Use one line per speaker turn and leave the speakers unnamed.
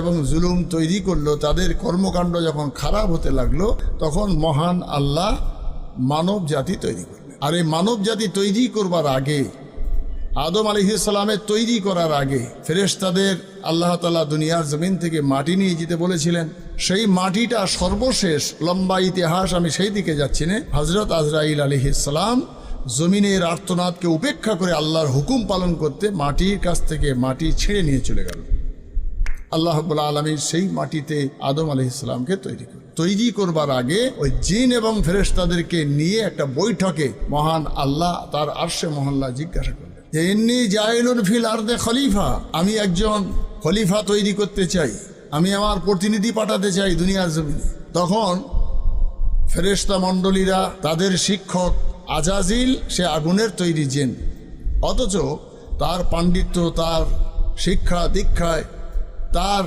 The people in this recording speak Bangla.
এবং জুলুম তৈরি করলো, তাদের কর্মকাণ্ড যখন খারাপ হতে লাগলো, তখন মহান আল্লাহ মানব জাতি তৈরি করলেন। আর এই মানব জাতি তৈরি করবার আগে, আদম আলাইহিস সালামের তৈরি করার আগে ফেরেশতাদের আল্লাহ তাআলা দুনিয়ার জমিন থেকে মাটি নিয়ে যেতে বলেছিলেন। সেই মাটিটা সর্বশেষ, লম্বা ইতিহাস, আমি সেই দিকে যাচ্ছি না। হযরত আজরাইল আলাইহিস সালাম জমিনের আর্তনাদকে উপেক্ষা করে আল্লাহর হুকুম পালন করতে মাটির কাছ থেকে মাটি ছিঁড়ে নিয়ে চলে গেল। আল্লাহ রাব্বুল আলামিন সেই মাটিতে আদম আলাইহিস সালামকে তৈরি করবার আগে ওই জিন এবং ফেরেশতাদেরকে নিয়ে একটা বৈঠকে মহান আল্লাহ তার আরশে মহল্লা জিজ্ঞাসা করলেন যে ইন্নী জাইলুন ফিল আরদে খলিফা, আমি একজন খলিফা তৈরি করতে চাই, আমি আমার প্রতিনিধি পাঠাতে চাই দুনিয়ার জমিনে। তখন ফেরেশতা মণ্ডলীরা, তাদের শিক্ষক আজাজিল, সে আগুনের তৈরি জিন, অথচ তার পাণ্ডিত্য, তার শিক্ষা দীক্ষায়, তার